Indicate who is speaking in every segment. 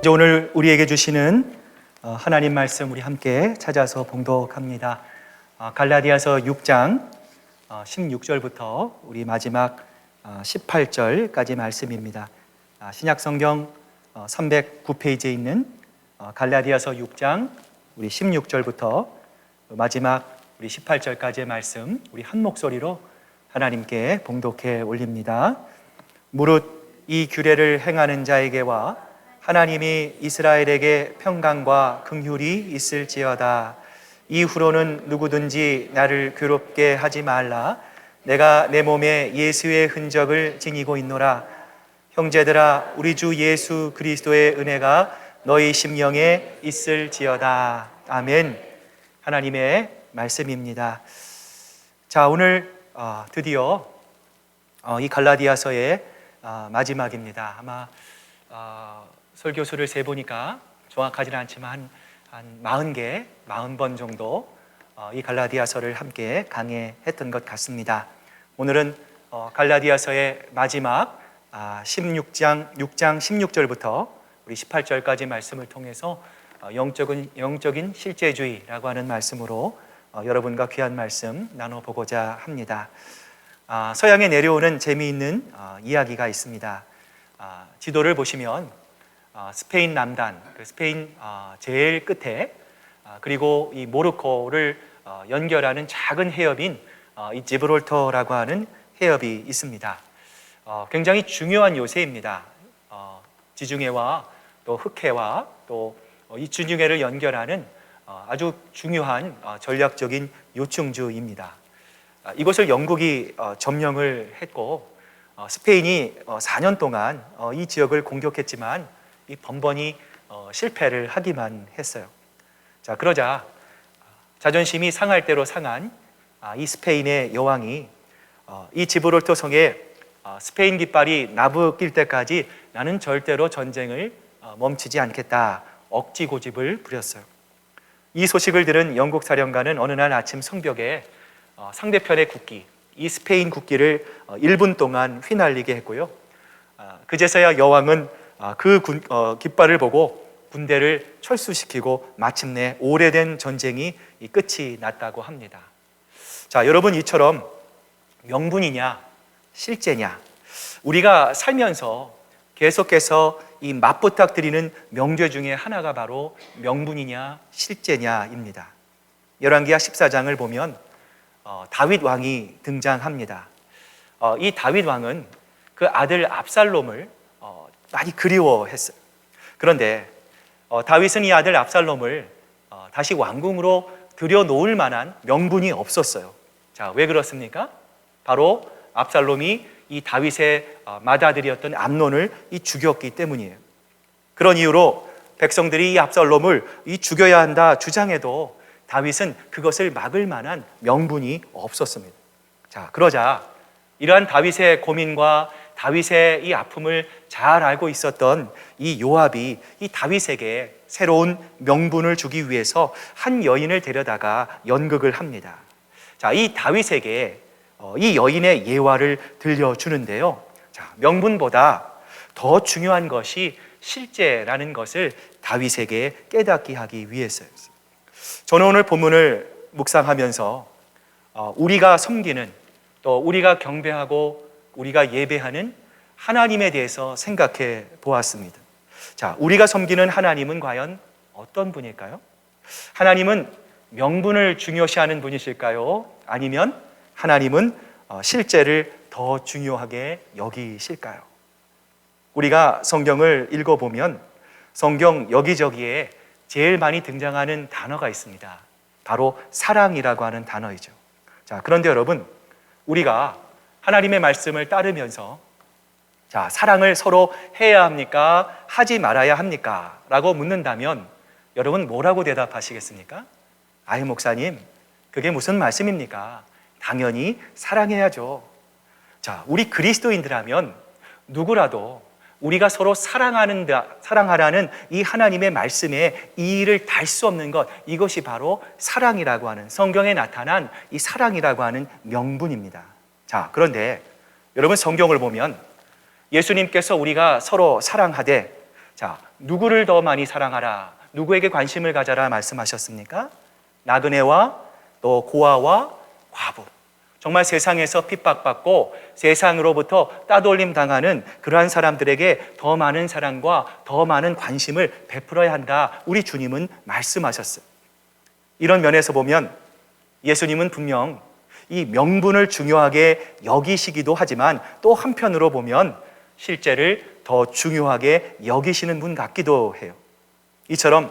Speaker 1: 오늘 우리에게 주시는 하나님 말씀 우리 함께 찾아서 봉독합니다. 갈라디아서 6장 16절부터 우리 마지막 18절까지 말씀입니다. 신약성경 309페이지에 있는 갈라디아서 6장 우리 16절부터 마지막 우리 18절까지의 말씀 우리 한 목소리로 하나님께 봉독해 올립니다. 무릇 이 규례를 행하는 자에게와 하나님이 이스라엘에게 평강과 긍휼이 있을지어다. 이후로는 누구든지 나를 괴롭게 하지 말라. 내가 내 몸에 예수의 흔적을 지니고 있노라. 형제들아, 우리 주 예수 그리스도의 은혜가 너희 심령에 있을지어다. 아멘. 하나님의 말씀입니다. 자, 오늘 드디어 이 갈라디아서의 마지막입니다. 아마 설교수를 세보니까 정확하지는 않지만 한 40개, 40번 정도 이 갈라디아서를 함께 강해했던 것 같습니다. 오늘은 갈라디아서의 마지막 6장 16절부터 우리 18절까지 말씀을 통해서 영적인 실제주의라고 하는 말씀으로 여러분과 귀한 말씀 나눠보고자 합니다. 서양에 내려오는 재미있는 이야기가 있습니다. 지도를 보시면 스페인 남단, 스페인 제일 끝에 그리고 이 모로코를 연결하는 작은 해협인 이 지브롤터라고 하는 해협이 있습니다. 굉장히 중요한 요새입니다. 지중해와 또 흑해와 또 이 지중해를 연결하는 아주 중요한 전략적인 요충지입니다. 이곳을 영국이 점령을 했고 스페인이 4년 동안 이 지역을 공격했지만 이 번번이 실패를 하기만 했어요. 자, 그러자 자존심이 상할 대로 상한 이 스페인의 여왕이 이 지브롤터 성에 스페인 깃발이 나부낄 때까지 나는 절대로 전쟁을 멈추지 않겠다 억지 고집을 부렸어요. 이 소식을 들은 영국 사령관은 어느 날 아침 성벽에 상대편의 국기, 이 스페인 국기를 1분 동안 휘날리게 했고요. 그제서야 여왕은 그 깃발을 보고 군대를 철수시키고 마침내 오래된 전쟁이 끝이 났다고 합니다. 자, 여러분, 이처럼 명분이냐 실제냐, 우리가 살면서 계속해서 이 맞부탁드리는 명제 중에 하나가 바로 명분이냐 실제냐입니다. 열왕기하 14장을 보면 다윗 왕이 등장합니다. 이 다윗 왕은 그 아들 압살롬을 많이 그리워했어요. 그런데 다윗은 이 아들 압살롬을 다시 왕궁으로 들여놓을 만한 명분이 없었어요. 자, 왜 그렇습니까? 바로 압살롬이 이 다윗의 맏아들이었던 암논을 죽였기 때문이에요. 그런 이유로 백성들이 이 압살롬을 죽여야 한다 주장해도 다윗은 그것을 막을 만한 명분이 없었습니다. 자, 그러자 이러한 다윗의 고민과 다윗의 이 아픔을 잘 알고 있었던 이 요압이 이 다윗에게 새로운 명분을 주기 위해서 한 여인을 데려다가 연극을 합니다. 자, 이 다윗에게 이 여인의 예화를 들려주는데요. 자, 명분보다 더 중요한 것이 실제라는 것을 다윗에게 깨닫게 하기 위해서였어요. 저는 오늘 본문을 묵상하면서 우리가 섬기는, 또 우리가 경배하고 우리가 예배하는 하나님에 대해서 생각해 보았습니다. 자, 우리가 섬기는 하나님은 과연 어떤 분일까요? 하나님은 명분을 중요시하는 분이실까요? 아니면 하나님은 실제를 더 중요하게 여기실까요? 우리가 성경을 읽어보면 성경 여기저기에 제일 많이 등장하는 단어가 있습니다. 바로 사랑이라고 하는 단어이죠. 자, 그런데 여러분, 우리가 하나님의 말씀을 따르면서 자, 사랑을 서로 해야 합니까? 하지 말아야 합니까? 라고 묻는다면 여러분 뭐라고 대답하시겠습니까? 아유, 목사님, 그게 무슨 말씀입니까? 당연히 사랑해야죠. 자, 우리 그리스도인들하면 누구라도 우리가 서로 사랑하라는 이 하나님의 말씀에 이의를 달 수 없는 것, 이것이 바로 사랑이라고 하는, 성경에 나타난 이 사랑이라고 하는 명분입니다. 자, 그런데 여러분 성경을 보면 예수님께서 우리가 서로 사랑하되, 자, 누구를 더 많이 사랑하라, 누구에게 관심을 가져라 말씀하셨습니까? 나그네와 또 고아와 과부, 정말 세상에서 핍박받고 세상으로부터 따돌림 당하는 그러한 사람들에게 더 많은 사랑과 더 많은 관심을 베풀어야 한다, 우리 주님은 말씀하셨어요. 이런 면에서 보면 예수님은 분명 이 명분을 중요하게 여기시기도 하지만 또 한편으로 보면 실제를 더 중요하게 여기시는 분 같기도 해요. 이처럼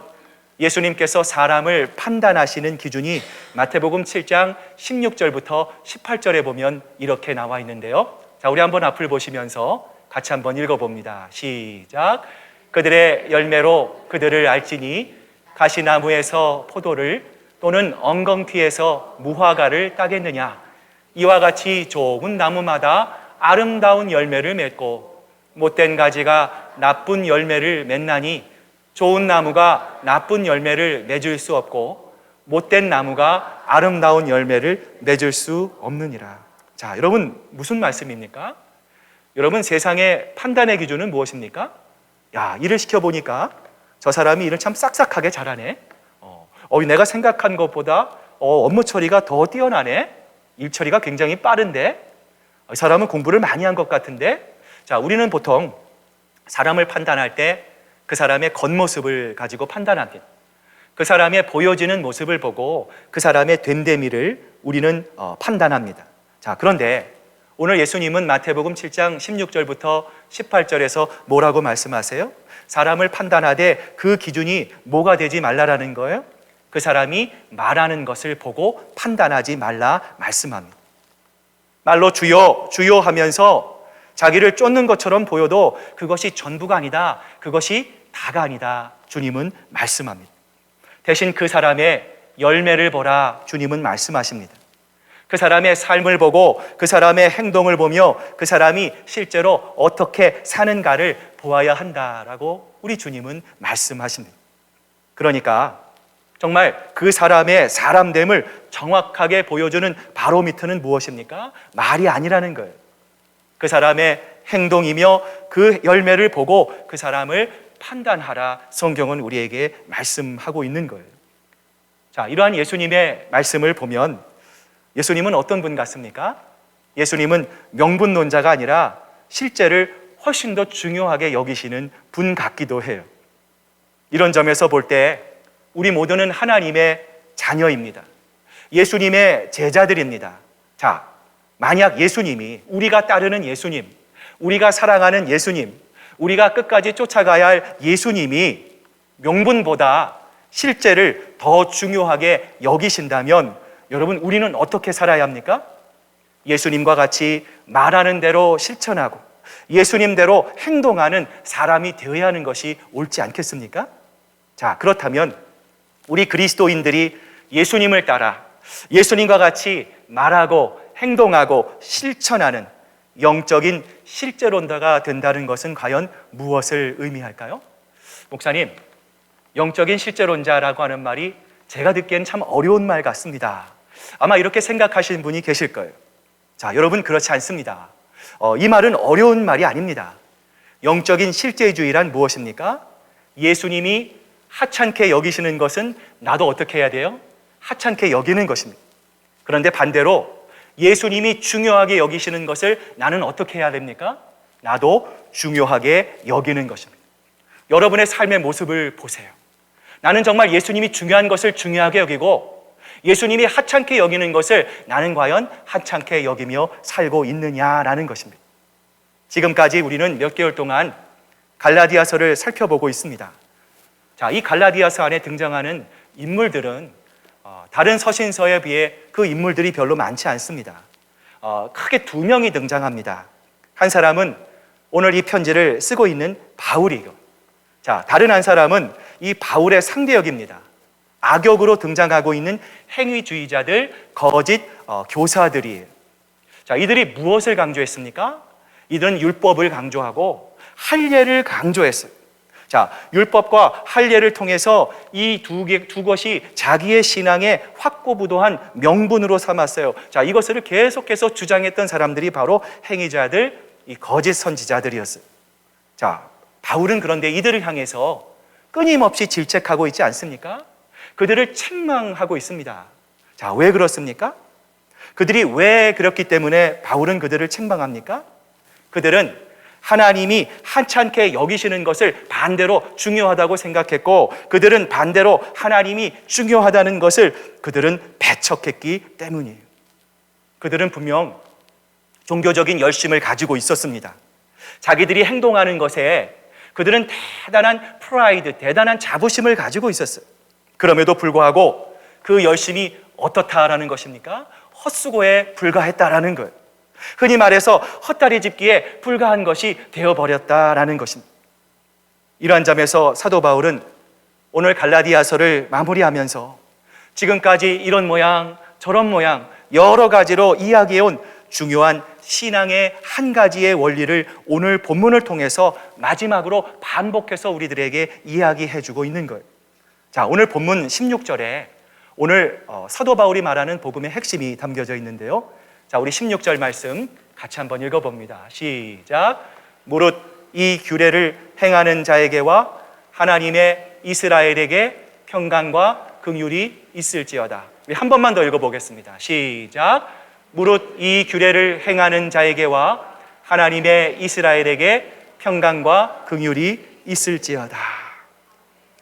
Speaker 1: 예수님께서 사람을 판단하시는 기준이 마태복음 7장 16절부터 18절에 보면 이렇게 나와 있는데요. 자, 우리 한번 앞을 보시면서 같이 한번 읽어봅니다. 시작. 그들의 열매로 그들을 알지니 가시나무에서 포도를 또는 엉겅퀴에서 무화과를 따겠느냐. 이와 같이 좋은 나무마다 아름다운 열매를 맺고 못된 가지가 나쁜 열매를 맺나니 좋은 나무가 나쁜 열매를 맺을 수 없고 못된 나무가 아름다운 열매를 맺을 수 없느니라. 자, 여러분 무슨 말씀입니까? 여러분 세상의 판단의 기준은 무엇입니까? 야, 일을 시켜보니까 저 사람이 일을 참 싹싹하게 잘하네. 내가 생각한 것보다 업무 처리가 더 뛰어나네. 일 처리가 굉장히 빠른데. 이 사람은 공부를 많이 한 것 같은데. 자, 우리는 보통 사람을 판단할 때 그 사람의 겉모습을 가지고 판단합니다. 그 사람의 보여지는 모습을 보고 그 사람의 됨됨이를 우리는 판단합니다. 자, 그런데 오늘 예수님은 마태복음 7장 16절부터 18절에서 뭐라고 말씀하세요? 사람을 판단하되 그 기준이 뭐가 되지 말라라는 거예요? 그 사람이 말하는 것을 보고 판단하지 말라 말씀합니다. 말로 주여 주여 하면서 자기를 쫓는 것처럼 보여도 그것이 전부가 아니다, 그것이 다가 아니다, 주님은 말씀합니다. 대신 그 사람의 열매를 보라, 주님은 말씀하십니다. 그 사람의 삶을 보고 그 사람의 행동을 보며 그 사람이 실제로 어떻게 사는가를 보아야 한다라고 우리 주님은 말씀하십니다. 그러니까 정말 그 사람의 사람됨을 정확하게 보여주는 바로미터는 무엇입니까? 말이 아니라는 거예요. 그 사람의 행동이며 그 열매를 보고 그 사람을 판단하라, 성경은 우리에게 말씀하고 있는 거예요. 자, 이러한 예수님의 말씀을 보면 예수님은 어떤 분 같습니까? 예수님은 명분론자가 아니라 실제를 훨씬 더 중요하게 여기시는 분 같기도 해요. 이런 점에서 볼 때 우리 모두는 하나님의 자녀입니다. 예수님의 제자들입니다. 자, 만약 예수님이, 우리가 따르는 예수님, 우리가 사랑하는 예수님, 우리가 끝까지 쫓아가야 할 예수님이 명분보다 실제를 더 중요하게 여기신다면 여러분, 우리는 어떻게 살아야 합니까? 예수님과 같이 말하는 대로 실천하고 예수님대로 행동하는 사람이 되어야 하는 것이 옳지 않겠습니까? 자, 그렇다면 우리 그리스도인들이 예수님을 따라 예수님과 같이 말하고 행동하고 실천하는 영적인 실제론자가 된다는 것은 과연 무엇을 의미할까요? 목사님, 영적인 실제론자라고 하는 말이 제가 듣기엔 참 어려운 말 같습니다. 아마 이렇게 생각하시는 분이 계실 거예요. 자, 여러분 그렇지 않습니다. 이 말은 어려운 말이 아닙니다. 영적인 실제주의란 무엇입니까? 예수님이 하찮게 여기시는 것은 나도 어떻게 해야 돼요? 하찮게 여기는 것입니다. 그런데 반대로 예수님이 중요하게 여기시는 것을 나는 어떻게 해야 됩니까? 나도 중요하게 여기는 것입니다. 여러분의 삶의 모습을 보세요. 나는 정말 예수님이 중요한 것을 중요하게 여기고 예수님이 하찮게 여기는 것을 나는 과연 하찮게 여기며 살고 있느냐라는 것입니다. 지금까지 우리는 몇 개월 동안 갈라디아서를 살펴보고 있습니다. 자, 이 갈라디아서 안에 등장하는 인물들은 다른 서신서에 비해 그 인물들이 별로 많지 않습니다. 크게 두 명이 등장합니다. 한 사람은 오늘 이 편지를 쓰고 있는 바울이고, 자, 다른 한 사람은 이 바울의 상대역입니다. 악역으로 등장하고 있는 행위주의자들, 거짓 교사들이에요. 자, 이들이 무엇을 강조했습니까? 이들은 율법을 강조하고 할례를 강조했어요. 자, 율법과 할례를 통해서 이 두 것이 자기의 신앙의 확고부도한 명분으로 삼았어요. 자, 이것을 계속해서 주장했던 사람들이 바로 행위자들, 이 거짓 선지자들이었어요. 자, 바울은 그런데 이들을 향해서 끊임없이 질책하고 있지 않습니까? 그들을 책망하고 있습니다. 자, 왜 그렇습니까? 그들이 왜 그렇기 때문에 바울은 그들을 책망합니까? 그들은 하나님이 하찮게 여기시는 것을 반대로 중요하다고 생각했고, 그들은 반대로 하나님이 중요하다는 것을 그들은 배척했기 때문이에요. 그들은 분명 종교적인 열심을 가지고 있었습니다. 자기들이 행동하는 것에 그들은 대단한 프라이드, 대단한 자부심을 가지고 있었어요. 그럼에도 불구하고 그 열심이 어떻다라는 것입니까? 헛수고에 불과했다라는 거예요. 흔히 말해서 헛다리 짚기에 불과한 것이 되어버렸다라는 것입니다. 이러한 점에서 사도 바울은 오늘 갈라디아서를 마무리하면서 지금까지 이런 모양 저런 모양 여러 가지로 이야기해온 중요한 신앙의 한 가지의 원리를 오늘 본문을 통해서 마지막으로 반복해서 우리들에게 이야기해주고 있는 거예요. 자, 오늘 본문 16절에 오늘 사도 바울이 말하는 복음의 핵심이 담겨져 있는데요. 자, 우리 16절 말씀 같이 한번 읽어봅니다. 시작. 무릇 이 규례를 행하는 자에게와 하나님의 이스라엘에게 평강과 긍휼이 있을지어다. 우리 한 번만 더 읽어보겠습니다. 시작. 무릇 이 규례를 행하는 자에게와 하나님의 이스라엘에게 평강과 긍휼이 있을지어다.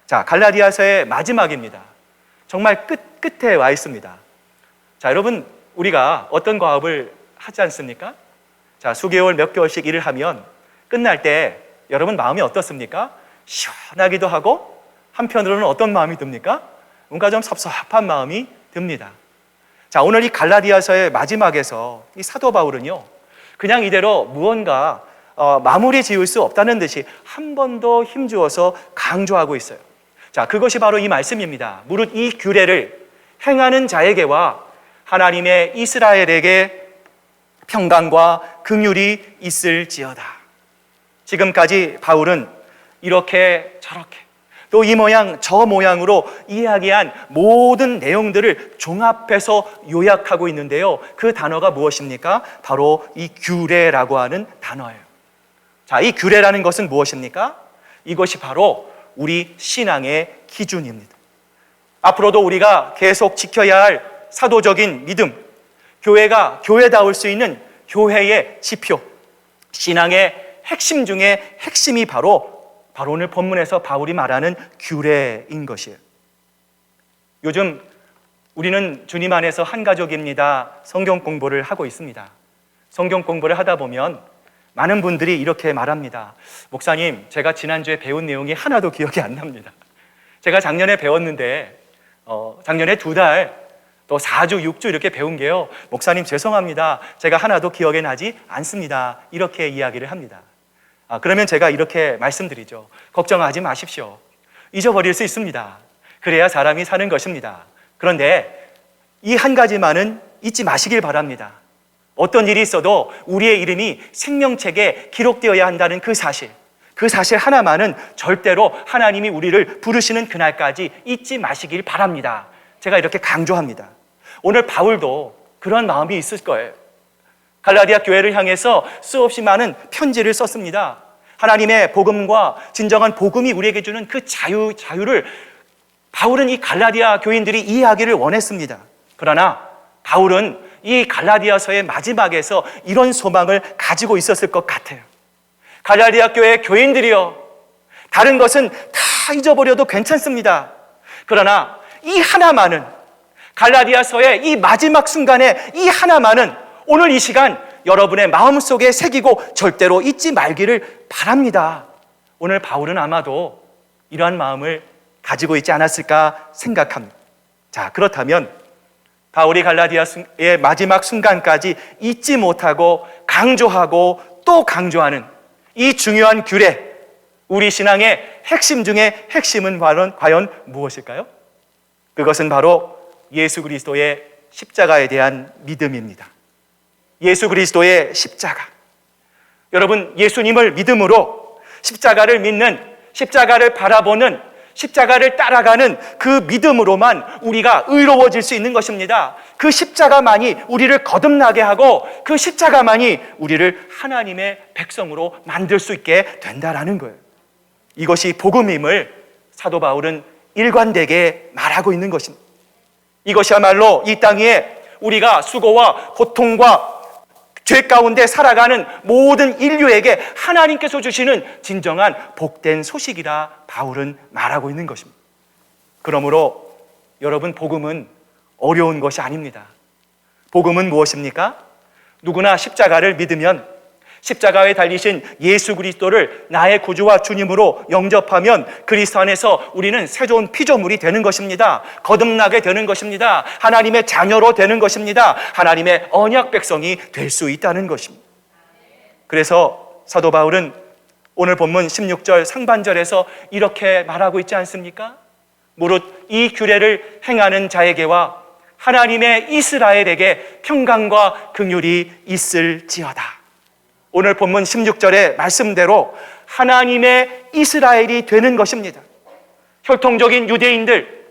Speaker 1: 자, 갈라디아서의 마지막입니다. 정말 끝에 와 있습니다. 자, 여러분, 우리가 어떤 과업을 하지 않습니까? 자, 수개월 몇 개월씩 일을 하면 끝날 때 여러분 마음이 어떻습니까? 시원하기도 하고 한편으로는 어떤 마음이 듭니까? 뭔가 좀 섭섭한 마음이 듭니다. 자, 오늘 이 갈라디아서의 마지막에서 이 사도 바울은요, 그냥 이대로 무언가 마무리 지을 수 없다는 듯이 한 번 더 힘주어서 강조하고 있어요. 자, 그것이 바로 이 말씀입니다. 무릇 이 규례를 행하는 자에게와 하나님의 이스라엘에게 평강과 긍휼이 있을지어다. 지금까지 바울은 이렇게 저렇게 또 이 모양 저 모양으로 이야기한 모든 내용들을 종합해서 요약하고 있는데요. 그 단어가 무엇입니까? 바로 이 규례라고 하는 단어예요. 자, 이 규례라는 것은 무엇입니까? 이것이 바로 우리 신앙의 기준입니다. 앞으로도 우리가 계속 지켜야 할 사도적인 믿음, 교회가 교회다울 수 있는 교회의 지표, 신앙의 핵심 중에 핵심이 바로 오늘 본문에서 바울이 말하는 규례인 것이에요. 요즘 우리는 주님 안에서 한 가족입니다. 성경 공부를 하고 있습니다. 성경 공부를 하다 보면 많은 분들이 이렇게 말합니다. 목사님, 제가 지난주에 배운 내용이 하나도 기억이 안 납니다. 제가 작년에 배웠는데 작년에 2달, 또 4주, 6주 이렇게 배운 게요, 목사님 죄송합니다. 제가 하나도 기억에 나지 않습니다. 이렇게 이야기를 합니다. 그러면 제가 이렇게 말씀드리죠. 걱정하지 마십시오. 잊어버릴 수 있습니다. 그래야 사람이 사는 것입니다. 그런데 이 한 가지만은 잊지 마시길 바랍니다. 어떤 일이 있어도 우리의 이름이 생명책에 기록되어야 한다는 그 사실 하나만은 절대로 하나님이 우리를 부르시는 그날까지 잊지 마시길 바랍니다. 제가 이렇게 강조합니다. 오늘 바울도 그런 마음이 있을 거예요. 갈라디아 교회를 향해서 수없이 많은 편지를 썼습니다. 하나님의 복음과 진정한 복음이 우리에게 주는 그 자유를 바울은 이 갈라디아 교인들이 이해하기를 원했습니다. 그러나 바울은 이 갈라디아서의 마지막에서 이런 소망을 가지고 있었을 것 같아요. 갈라디아 교회 교인들이여, 다른 것은 다 잊어버려도 괜찮습니다. 그러나 이 하나만은, 갈라디아서의 이 마지막 순간에 이 하나만은 오늘 이 시간 여러분의 마음속에 새기고 절대로 잊지 말기를 바랍니다. 오늘 바울은 아마도 이러한 마음을 가지고 있지 않았을까 생각합니다. 자, 그렇다면 바울이 갈라디아의 마지막 순간까지 잊지 못하고 강조하고 또 강조하는 이 중요한 규례, 우리 신앙의 핵심 중에 핵심은 과연 무엇일까요? 그것은 바로 예수 그리스도의 십자가에 대한 믿음입니다. 예수 그리스도의 십자가. 여러분, 예수님을 믿음으로 십자가를 믿는, 십자가를 바라보는, 십자가를 따라가는 그 믿음으로만 우리가 의로워질 수 있는 것입니다. 그 십자가만이 우리를 거듭나게 하고 그 십자가만이 우리를 하나님의 백성으로 만들 수 있게 된다라는 거예요. 이것이 복음임을 사도 바울은 일관되게 말하고 있는 것입니다. 이것이야말로 이 땅 위에 우리가 수고와 고통과 죄 가운데 살아가는 모든 인류에게 하나님께서 주시는 진정한 복된 소식이라 바울은 말하고 있는 것입니다. 그러므로 여러분, 복음은 어려운 것이 아닙니다. 복음은 무엇입니까? 누구나 십자가를 믿으면, 십자가에 달리신 예수 그리스도를 나의 구주와 주님으로 영접하면 그리스도 안에서 우리는 새로운 피조물이 되는 것입니다. 거듭나게 되는 것입니다. 하나님의 자녀로 되는 것입니다. 하나님의 언약 백성이 될 수 있다는 것입니다. 그래서 사도 바울은 오늘 본문 16절 상반절에서 이렇게 말하고 있지 않습니까? 무릇 이 규례를 행하는 자에게와 하나님의 이스라엘에게 평강과 긍휼이 있을지어다. 오늘 본문 16절의 말씀대로 하나님의 이스라엘이 되는 것입니다. 혈통적인 유대인들,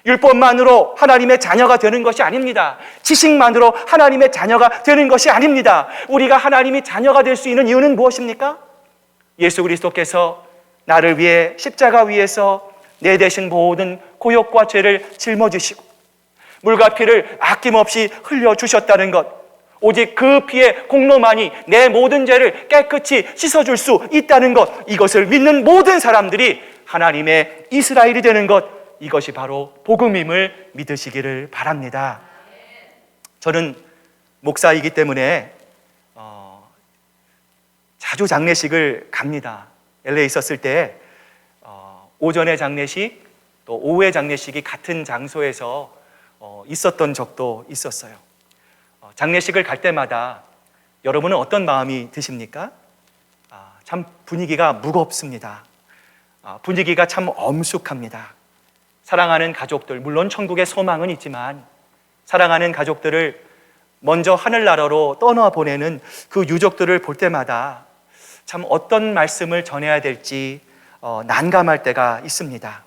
Speaker 1: 율법만으로 하나님의 자녀가 되는 것이 아닙니다. 지식만으로 하나님의 자녀가 되는 것이 아닙니다. 우리가 하나님의 자녀가 될 수 있는 이유는 무엇입니까? 예수 그리스도께서 나를 위해 십자가 위에서 내 대신 모든 고역과 죄를 짊어지시고 물과 피를 아낌없이 흘려주셨다는 것, 오직 그 피의 공로만이 내 모든 죄를 깨끗이 씻어줄 수 있다는 것, 이것을 믿는 모든 사람들이 하나님의 이스라엘이 되는 것, 이것이 바로 복음임을 믿으시기를 바랍니다. 저는 목사이기 때문에 자주 장례식을 갑니다. LA에 있었을 때 오전의 장례식 또 오후의 장례식이 같은 장소에서 있었던 적도 있었어요. 장례식을 갈 때마다 여러분은 어떤 마음이 드십니까? 참 분위기가 무겁습니다. 분위기가 참 엄숙합니다. 사랑하는 가족들, 물론 천국에 소망은 있지만 사랑하는 가족들을 먼저 하늘나라로 떠나보내는 그 유족들을 볼 때마다 참 어떤 말씀을 전해야 될지 난감할 때가 있습니다.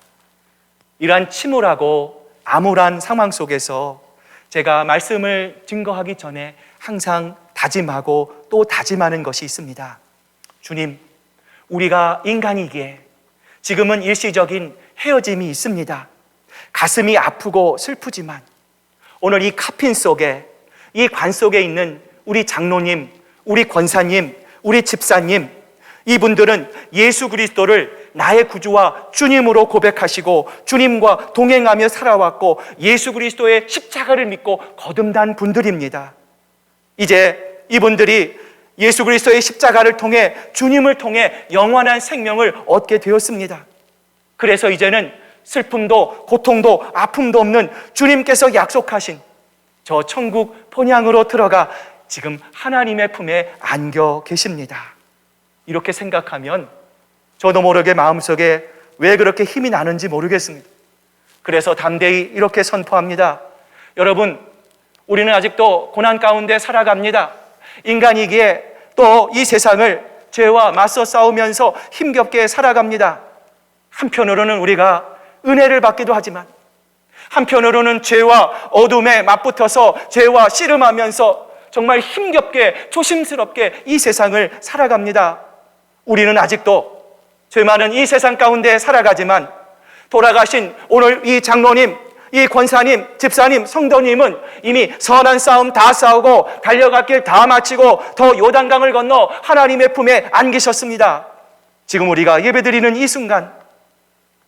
Speaker 1: 이러한 침울하고 암울한 상황 속에서 제가 말씀을 증거하기 전에 항상 다짐하고 또 다짐하는 것이 있습니다. 주님, 우리가 인간이기에 지금은 일시적인 헤어짐이 있습니다. 가슴이 아프고 슬프지만 오늘 이 카핀 속에, 이 관 속에 있는 우리 장로님, 우리 권사님, 우리 집사님, 이분들은 예수 그리스도를 나의 구주와 주님으로 고백하시고 주님과 동행하며 살아왔고 예수 그리스도의 십자가를 믿고 거듭난 분들입니다. 이제 이분들이 예수 그리스도의 십자가를 통해 주님을 통해 영원한 생명을 얻게 되었습니다. 그래서 이제는 슬픔도 고통도 아픔도 없는 주님께서 약속하신 저 천국 본향으로 들어가 지금 하나님의 품에 안겨 계십니다. 이렇게 생각하면 저도 모르게 마음속에 왜 그렇게 힘이 나는지 모르겠습니다. 그래서 담대히 이렇게 선포합니다. 여러분, 우리는 아직도 고난 가운데 살아갑니다. 인간이기에 또 이 세상을 죄와 맞서 싸우면서 힘겹게 살아갑니다. 한편으로는 우리가 은혜를 받기도 하지만 한편으로는 죄와 어둠에 맞붙어서 죄와 씨름하면서 정말 힘겹게 조심스럽게 이 세상을 살아갑니다. 우리는 아직도 죄 많은 이 세상 가운데 살아가지만 돌아가신 오늘 이 장로님, 이 권사님, 집사님, 성도님은 이미 선한 싸움 다 싸우고 달려갈 길 다 마치고 더 요단강을 건너 하나님의 품에 안기셨습니다. 지금 우리가 예배드리는 이 순간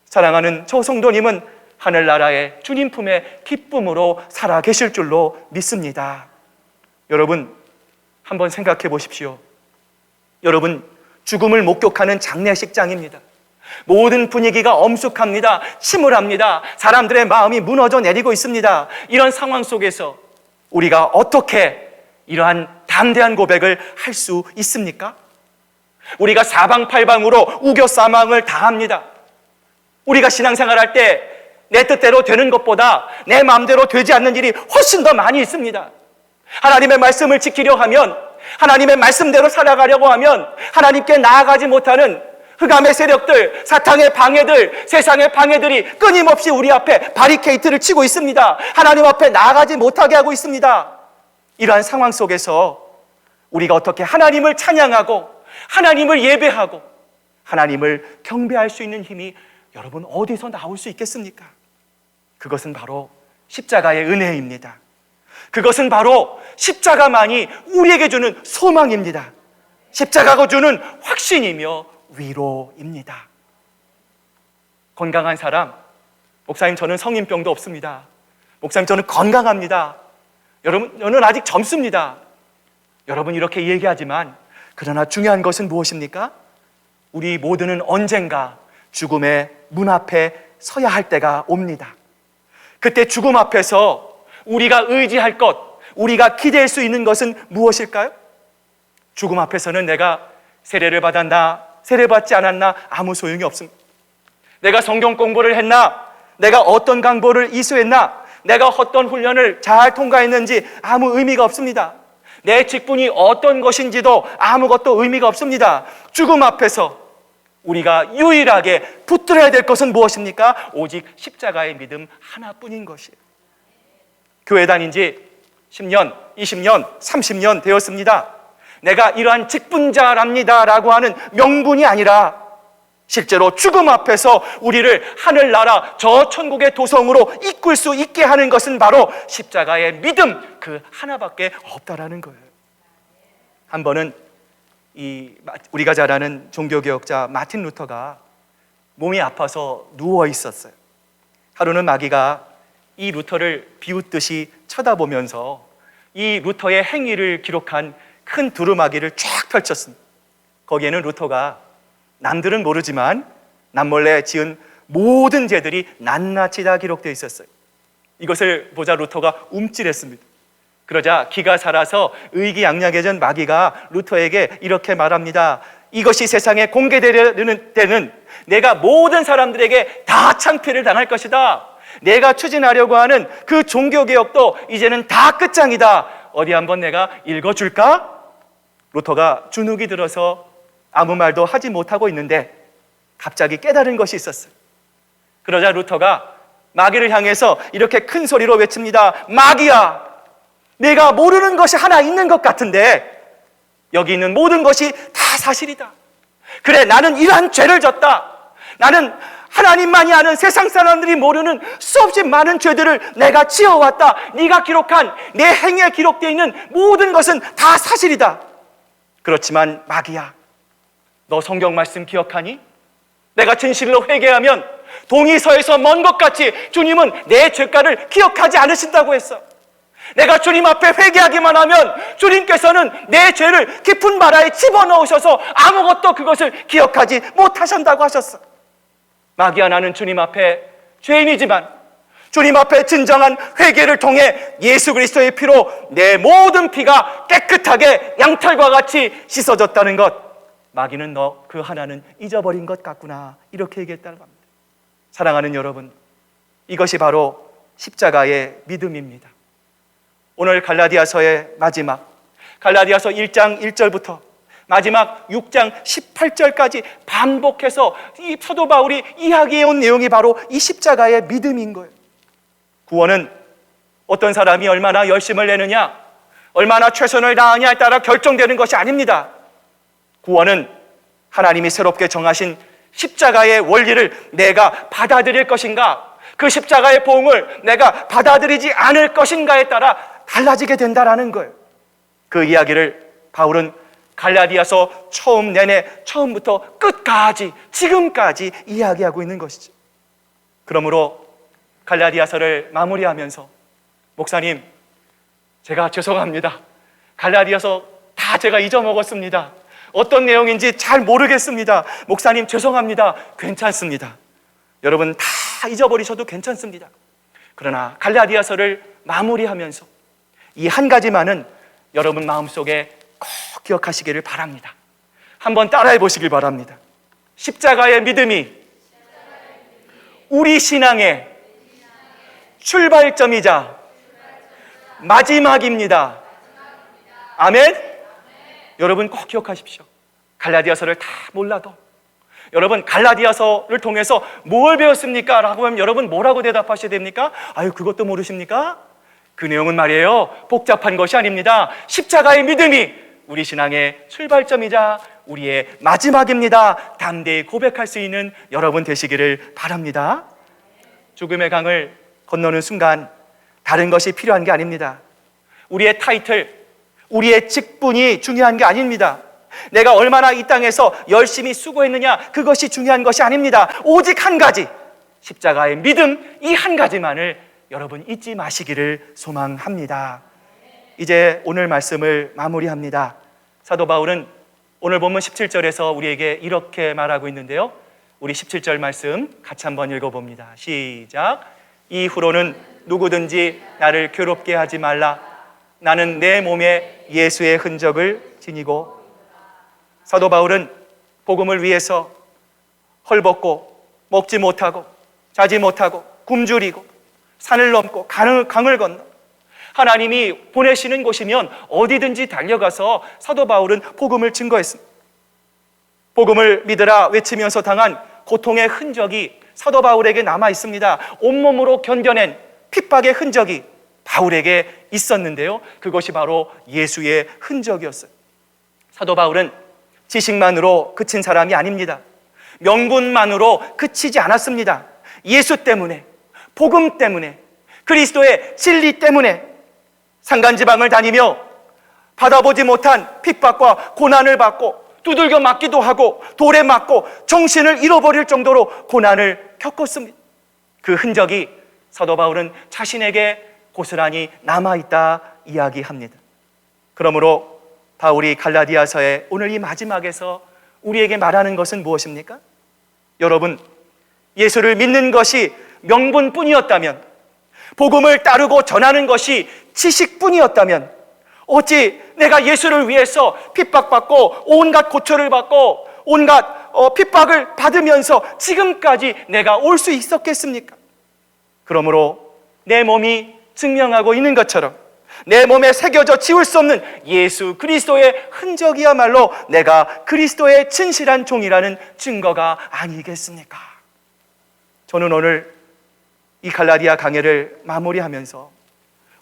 Speaker 1: 사랑하는 저 성도님은 하늘나라의 주님 품에 기쁨으로 살아 계실 줄로 믿습니다. 여러분, 한번 생각해 보십시오. 여러분, 죽음을 목격하는 장례식장입니다. 모든 분위기가 엄숙합니다. 침울합니다. 사람들의 마음이 무너져 내리고 있습니다. 이런 상황 속에서 우리가 어떻게 이러한 담대한 고백을 할 수 있습니까? 우리가 사방팔방으로 우겨 싸망을 당합니다. 우리가 신앙생활 할 때 내 뜻대로 되는 것보다 내 마음대로 되지 않는 일이 훨씬 더 많이 있습니다. 하나님의 말씀을 지키려 하면, 하나님의 말씀대로 살아가려고 하면 하나님께 나아가지 못하는 흑암의 세력들, 사탄의 방해들, 세상의 방해들이 끊임없이 우리 앞에 바리케이트를 치고 있습니다. 하나님 앞에 나아가지 못하게 하고 있습니다. 이러한 상황 속에서 우리가 어떻게 하나님을 찬양하고 하나님을 예배하고 하나님을 경배할 수 있는 힘이 여러분 어디서 나올 수 있겠습니까? 그것은 바로 십자가의 은혜입니다. 그것은 바로 십자가만이 우리에게 주는 소망입니다. 십자가가 주는 확신이며 위로입니다. 건강한 사람, 목사님 저는 성인병도 없습니다. 목사님 저는 건강합니다. 여러분 저는 아직 젊습니다. 여러분 이렇게 얘기하지만 그러나 중요한 것은 무엇입니까? 우리 모두는 언젠가 죽음의 문 앞에 서야 할 때가 옵니다. 그때 죽음 앞에서 우리가 의지할 것, 우리가 기대할 수 있는 것은 무엇일까요? 죽음 앞에서는 내가 세례를 받았나, 세례받지 않았나 아무 소용이 없습니다. 내가 성경 공부를 했나, 내가 어떤 강보를 이수했나, 내가 어떤 훈련을 잘 통과했는지 아무 의미가 없습니다. 내 직분이 어떤 것인지도 아무것도 의미가 없습니다. 죽음 앞에서 우리가 유일하게 붙들어야 될 것은 무엇입니까? 오직 십자가의 믿음 하나뿐인 것이에요. 교회 다닌 지 10년, 20년, 30년 되었습니다. 내가 이러한 직분자랍니다 라고 하는 명분이 아니라 실제로 죽음 앞에서 우리를 하늘나라 저 천국의 도성으로 이끌 수 있게 하는 것은 바로 십자가의 믿음 그 하나밖에 없다라는 거예요. 한 번은 우리가 잘 아는 종교개혁자 마틴 루터가 몸이 아파서 누워 있었어요. 하루는 마귀가 이 루터를 비웃듯이 쳐다보면서 이 루터의 행위를 기록한 큰 두루마기를 쫙 펼쳤습니다. 거기에는 루터가 남들은 모르지만 남몰래 지은 모든 죄들이 낱낱이 다 기록되어 있었어요. 이것을 보자 루터가 움찔했습니다. 그러자 기가 살아서 의기양양해진 마귀가 루터에게 이렇게 말합니다. 이것이 세상에 공개되는 때는 내가 모든 사람들에게 다 창피를 당할 것이다. 내가 추진하려고 하는 그 종교개혁도 이제는 다 끝장이다. 어디 한번 내가 읽어줄까? 루터가 주눅이 들어서 아무 말도 하지 못하고 있는데 갑자기 깨달은 것이 있었어요. 그러자 루터가 마귀를 향해서 이렇게 큰 소리로 외칩니다. 마귀야, 내가 모르는 것이 하나 있는 것 같은데 여기 있는 모든 것이 다 사실이다. 그래, 나는 이러한 죄를 졌다. 나는 하나님만이 아는 세상 사람들이 모르는 수없이 많은 죄들을 내가 지어왔다. 네가 기록한 내 행위에 기록되어 있는 모든 것은 다 사실이다. 그렇지만 마귀야, 너 성경 말씀 기억하니? 내가 진실로 회개하면 동이 서에서 먼 것 같이 주님은 내 죄가를 기억하지 않으신다고 했어. 내가 주님 앞에 회개하기만 하면 주님께서는 내 죄를 깊은 바다에 집어넣으셔서 아무것도 그것을 기억하지 못하신다고 하셨어. 마귀야, 나는 주님 앞에 죄인이지만 주님 앞에 진정한 회개를 통해 예수 그리스도의 피로 내 모든 피가 깨끗하게 양털과 같이 씻어졌다는 것, 마귀는 너 그 하나는 잊어버린 것 같구나, 이렇게 얘기했다는 겁니다. 사랑하는 여러분, 이것이 바로 십자가의 믿음입니다. 오늘 갈라디아서의 마지막, 갈라디아서 1장 1절부터 마지막 6장 18절까지 반복해서 이 사도 바울이 이야기해온 내용이 바로 이 십자가의 믿음인 거예요. 구원은 어떤 사람이 얼마나 열심을 내느냐, 얼마나 최선을 다하냐에 따라 결정되는 것이 아닙니다. 구원은 하나님이 새롭게 정하신 십자가의 원리를 내가 받아들일 것인가, 그 십자가의 보응을 내가 받아들이지 않을 것인가에 따라 달라지게 된다라는 거예요. 그 이야기를 바울은 갈라디아서 처음부터 끝까지, 지금까지 이야기하고 있는 것이죠. 그러므로 갈라디아서를 마무리하면서, 목사님, 제가 죄송합니다. 갈라디아서 다 제가 잊어먹었습니다. 어떤 내용인지 잘 모르겠습니다. 목사님, 죄송합니다. 괜찮습니다. 여러분 다 잊어버리셔도 괜찮습니다. 그러나 갈라디아서를 마무리하면서 이 한 가지만은 여러분 마음속에 꼭 기억하시기를 바랍니다. 한번 따라해 보시길 바랍니다. 십자가의 믿음이 우리 신앙의 출발점이자 마지막입니다. 아멘? 여러분 꼭 기억하십시오. 갈라디아서를 다 몰라도, 여러분 갈라디아서를 통해서 뭘 배웠습니까? 라고 하면 여러분 뭐라고 대답하셔야 됩니까? 아유, 그것도 모르십니까? 그 내용은 말이에요, 복잡한 것이 아닙니다. 십자가의 믿음이 우리 신앙의 출발점이자 우리의 마지막입니다. 담대히 고백할 수 있는 여러분 되시기를 바랍니다. 죽음의 강을 건너는 순간 다른 것이 필요한 게 아닙니다. 우리의 타이틀, 우리의 직분이 중요한 게 아닙니다. 내가 얼마나 이 땅에서 열심히 수고했느냐, 그것이 중요한 것이 아닙니다. 오직 한 가지, 십자가의 믿음, 이 한 가지만을 여러분 잊지 마시기를 소망합니다. 이제 오늘 말씀을 마무리합니다. 사도 바울은 오늘 본문 17절에서 우리에게 이렇게 말하고 있는데요, 우리 17절 말씀 같이 한번 읽어봅니다. 시작. 이후로는 누구든지 나를 괴롭게 하지 말라. 나는 내 몸에 예수의 흔적을 지니고. 사도 바울은 복음을 위해서 헐벗고 먹지 못하고 자지 못하고 굶주리고 산을 넘고 강을 건너 하나님이 보내시는 곳이면 어디든지 달려가서 사도 바울은 복음을 증거했습니다. 복음을 믿으라 외치면서 당한 고통의 흔적이 사도 바울에게 남아 있습니다. 온몸으로 견뎌낸 핍박의 흔적이 바울에게 있었는데요, 그것이 바로 예수의 흔적이었어요. 사도 바울은 지식만으로 그친 사람이 아닙니다. 명분만으로 그치지 않았습니다. 예수 때문에, 복음 때문에, 그리스도의 진리 때문에 산간지방을 다니며 받아보지 못한 핍박과 고난을 받고 두들겨 맞기도 하고 돌에 맞고 정신을 잃어버릴 정도로 고난을 겪었습니다. 그 흔적이 사도 바울은 자신에게 고스란히 남아있다 이야기합니다. 그러므로 바울이 갈라디아서의 오늘 이 마지막에서 우리에게 말하는 것은 무엇입니까? 여러분, 예수를 믿는 것이 명분뿐이었다면, 복음을 따르고 전하는 것이 지식뿐이었다면, 어찌 내가 예수를 위해서 핍박받고 온갖 고초를 받고 온갖 핍박을 받으면서 지금까지 내가 올 수 있었겠습니까? 그러므로 내 몸이 증명하고 있는 것처럼 내 몸에 새겨져 지울 수 없는 예수 그리스도의 흔적이야말로 내가 그리스도의 진실한 종이라는 증거가 아니겠습니까? 저는 오늘 이 갈라디아 강해를 마무리하면서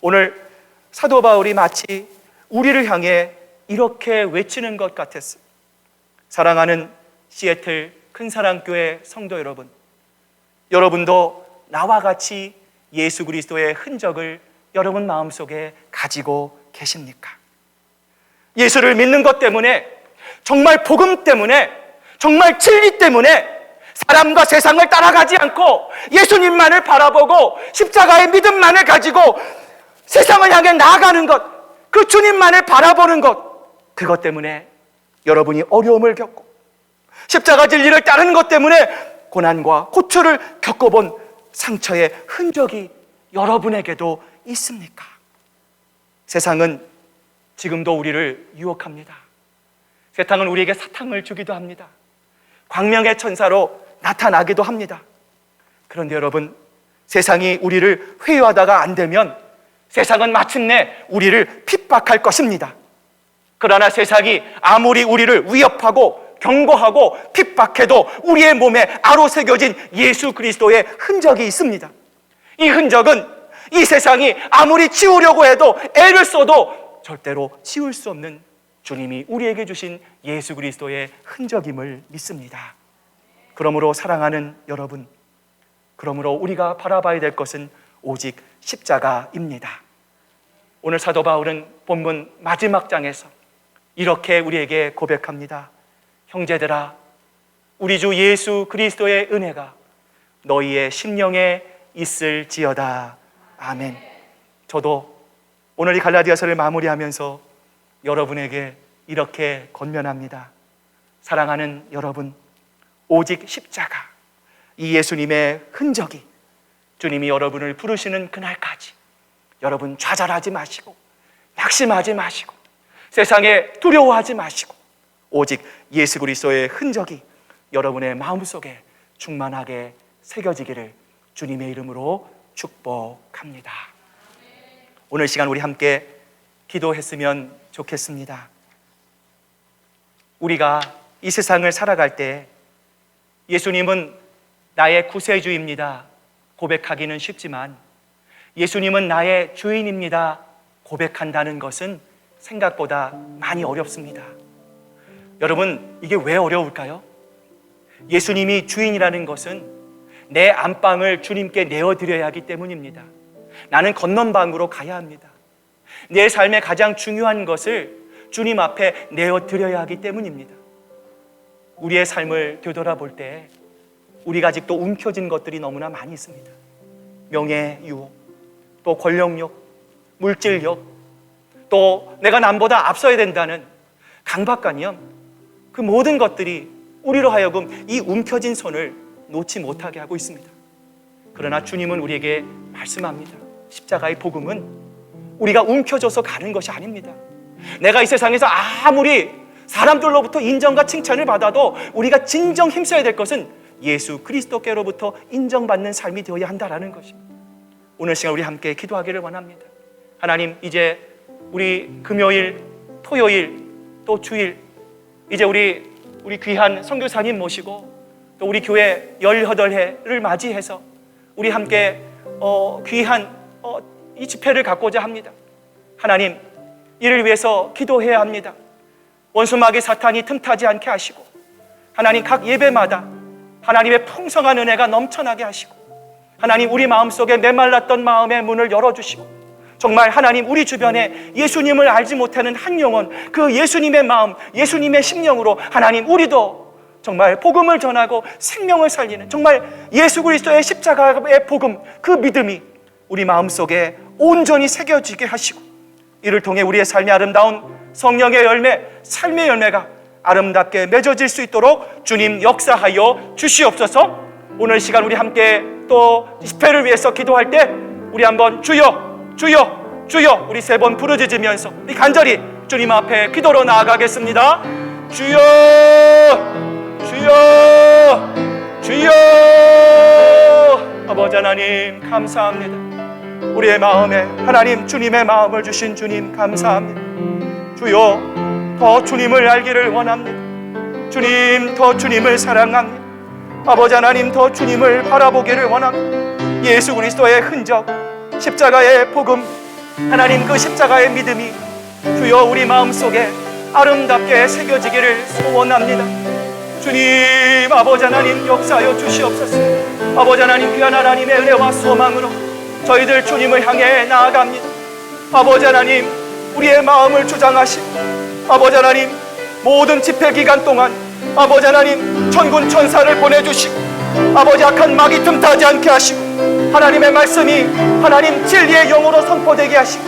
Speaker 1: 오늘 사도 바울이 마치 우리를 향해 이렇게 외치는 것 같았어요. 사랑하는 시애틀 큰사랑교회 성도 여러분, 여러분도 나와 같이 예수 그리스도의 흔적을 여러분 마음속에 가지고 계십니까? 예수를 믿는 것 때문에, 정말 복음 때문에, 정말 진리 때문에 사람과 세상을 따라가지 않고 예수님만을 바라보고 십자가의 믿음만을 가지고 세상을 향해 나아가는 것, 그 주님만을 바라보는 것, 그것 때문에 여러분이 어려움을 겪고 십자가 진리를 따르는 것 때문에 고난과 고초를 겪어본 상처의 흔적이 여러분에게도 있습니까? 세상은 지금도 우리를 유혹합니다. 세상은 우리에게 사탕을 주기도 합니다. 광명의 천사로 나타나기도 합니다. 그런데 여러분, 세상이 우리를 회유하다가 안 되면 세상은 마침내 우리를 핍박할 것입니다. 그러나 세상이 아무리 우리를 위협하고 경고하고 핍박해도 우리의 몸에 아로새겨진 예수 그리스도의 흔적이 있습니다. 이 흔적은 이 세상이 아무리 지우려고 해도 애를 써도 절대로 지울 수 없는 주님이 우리에게 주신 예수 그리스도의 흔적임을 믿습니다. 그러므로 사랑하는 여러분, 그러므로 우리가 바라봐야 될 것은 오직 십자가입니다. 오늘 사도 바울은 본문 마지막 장에서 이렇게 우리에게 고백합니다. 형제들아, 우리 주 예수 그리스도의 은혜가 너희의 심령에 있을지어다. 아멘. 저도 오늘 이 갈라디아서를 마무리하면서 여러분에게 이렇게 권면합니다. 사랑하는 여러분, 오직 십자가, 이 예수님의 흔적이 주님이 여러분을 부르시는 그날까지 여러분 좌절하지 마시고 낙심하지 마시고 세상에 두려워하지 마시고 오직 예수 그리스도의 흔적이 여러분의 마음속에 충만하게 새겨지기를 주님의 이름으로 축복합니다. 오늘 시간 우리 함께 기도했으면 좋겠습니다. 우리가 이 세상을 살아갈 때 예수님은 나의 구세주입니다 고백하기는 쉽지만 예수님은 나의 주인입니다 고백한다는 것은 생각보다 많이 어렵습니다. 여러분, 이게 왜 어려울까요? 예수님이 주인이라는 것은 내 안방을 주님께 내어드려야 하기 때문입니다. 나는 건넌방으로 가야 합니다. 내 삶의 가장 중요한 것을 주님 앞에 내어드려야 하기 때문입니다. 우리의 삶을 되돌아볼 때 우리가 아직도 움켜진 것들이 너무나 많이 있습니다. 명예, 유혹, 또 권력욕, 물질욕, 또 내가 남보다 앞서야 된다는 강박관념, 그 모든 것들이 우리로 하여금 이 움켜진 손을 놓지 못하게 하고 있습니다. 그러나 주님은 우리에게 말씀합니다. 십자가의 복음은 우리가 움켜져서 가는 것이 아닙니다. 내가 이 세상에서 아무리 사람들로부터 인정과 칭찬을 받아도 우리가 진정 힘써야 될 것은 예수 그리스도께로부터 인정받는 삶이 되어야 한다는 것입니다. 오늘 시간 우리 함께 기도하기를 원합니다. 하나님, 이제 우리 금요일, 토요일, 또 주일, 이제 우리 귀한 선교사님 모시고 또 우리 교회 18회를 맞이해서 우리 함께 귀한 이 집회를 갖고자 합니다. 하나님, 이를 위해서 기도해야 합니다. 원수마귀 사탄이 틈타지 않게 하시고, 하나님 각 예배마다 하나님의 풍성한 은혜가 넘쳐나게 하시고, 하나님 우리 마음속에 메말랐던 마음의 문을 열어주시고, 정말 하나님 우리 주변에 예수님을 알지 못하는 한 영혼, 그 예수님의 마음, 예수님의 심령으로 하나님 우리도 정말 복음을 전하고 생명을 살리는 정말 예수 그리스도의 십자가의 복음, 그 믿음이 우리 마음속에 온전히 새겨지게 하시고, 이를 통해 우리의 삶이 아름다운 성령의 열매, 삶의 열매가 아름답게 맺어질 수 있도록 주님 역사하여 주시옵소서. 오늘 시간 우리 함께 또 집회를 위해서 기도할 때 우리 한번 주여 주여 주여 우리 3번 부르짖으면서 우리 간절히 주님 앞에 기도로 나아가겠습니다. 주여 주여 주여. 아버지 하나님 감사합니다. 우리의 마음에 하나님 주님의 마음을 주신 주님 감사합니다. 주여, 더 주님을 알기를 원합니다. 주님, 더 주님을 사랑합니다. 아버지 하나님, 더 주님을 바라보기를 원합니다. 예수 그리스도의 흔적, 십자가의 복음, 하나님 그 십자가의 믿음이 주여 우리 마음속에 아름답게 새겨지기를 소원합니다. 주님, 아버지 하나님 역사하여 주시옵소서. 아버지 하나님, 귀한 하나님의 은혜와 소망으로 저희들 주님을 향해 나아갑니다. 아버지 하나님, 우리의 마음을 주장하시고, 아버지 하나님 모든 집회 기간 동안 아버지 하나님 천군 천사를 보내주시고, 아버지 악한 마귀 틈타지 않게 하시고, 하나님의 말씀이 하나님 진리의 영으로 선포되게 하시고,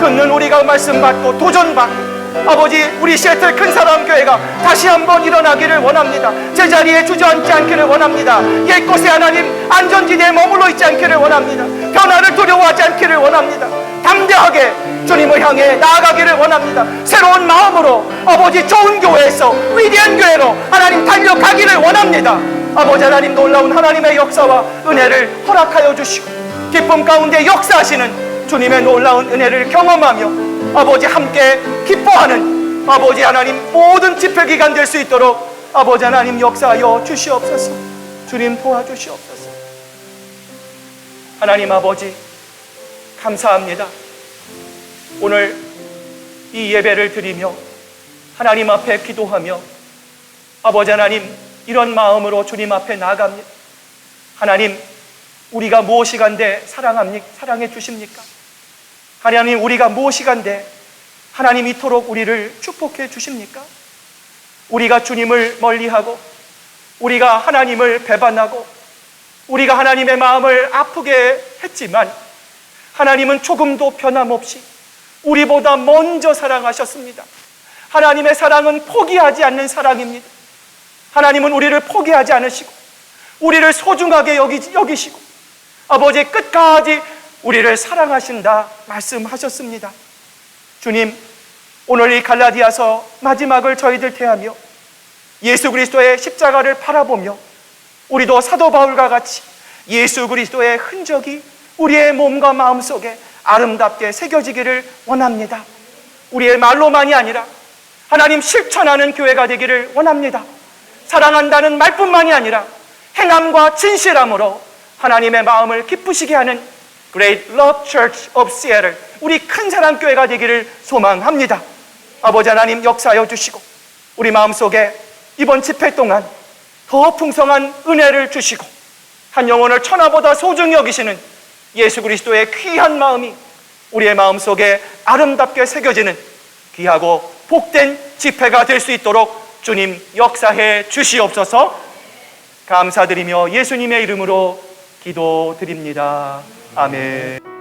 Speaker 1: 듣는 우리가 말씀 받고 도전받고, 아버지 우리 시애틀 큰사람 교회가 다시 한번 일어나기를 원합니다. 제자리에 주저앉지 않기를 원합니다. 옛곳에 하나님 안전지대에 머물러 있지 않기를 원합니다. 변화를 두려워하지 않기를 원합니다. 담대하게 주님을 향해 나아가기를 원합니다. 새로운 마음으로 아버지 좋은 교회에서 위대한 교회로 하나님 달려가기를 원합니다. 아버지 하나님 놀라운 하나님의 역사와 은혜를 허락하여 주시고, 기쁨 가운데 역사하시는 주님의 놀라운 은혜를 경험하며 아버지 함께 기뻐하는 아버지 하나님 모든 집회기간 될 수 있도록 아버지 하나님 역사하여 주시옵소서. 주님 도와주시옵소서. 하나님 아버지 감사합니다. 오늘 이 예배를 드리며 하나님 앞에 기도하며 아버지 하나님 이런 마음으로 주님 앞에 나아갑니다. 하나님, 우리가 무엇이간데 사랑해 주십니까? 하나님, 우리가 무엇이간데 하나님 이토록 우리를 축복해 주십니까? 우리가 주님을 멀리하고 우리가 하나님을 배반하고 우리가 하나님의 마음을 아프게 했지만 하나님은 조금도 변함없이 우리보다 먼저 사랑하셨습니다. 하나님의 사랑은 포기하지 않는 사랑입니다. 하나님은 우리를 포기하지 않으시고 우리를 소중하게 여기시고 아버지 끝까지 우리를 사랑하신다 말씀하셨습니다. 주님, 오늘 이 갈라디아서 마지막을 저희들 대하며 예수 그리스도의 십자가를 바라보며 우리도 사도 바울과 같이 예수 그리스도의 흔적이 우리의 몸과 마음속에 아름답게 새겨지기를 원합니다. 우리의 말로만이 아니라 하나님 실천하는 교회가 되기를 원합니다. 사랑한다는 말뿐만이 아니라 행함과 진실함으로 하나님의 마음을 기쁘시게 하는 Great Love Church of Seattle, 우리 큰 사랑 교회가 되기를 소망합니다. 아버지 하나님 역사하여 주시고 우리 마음속에 이번 집회 동안 더 풍성한 은혜를 주시고 한 영혼을 천하보다 소중히 여기시는 예수 그리스도의 귀한 마음이 우리의 마음속에 아름답게 새겨지는 귀하고 복된 집회가 될 수 있도록 주님 역사해 주시옵소서. 감사드리며 예수님의 이름으로 기도드립니다. 아멘.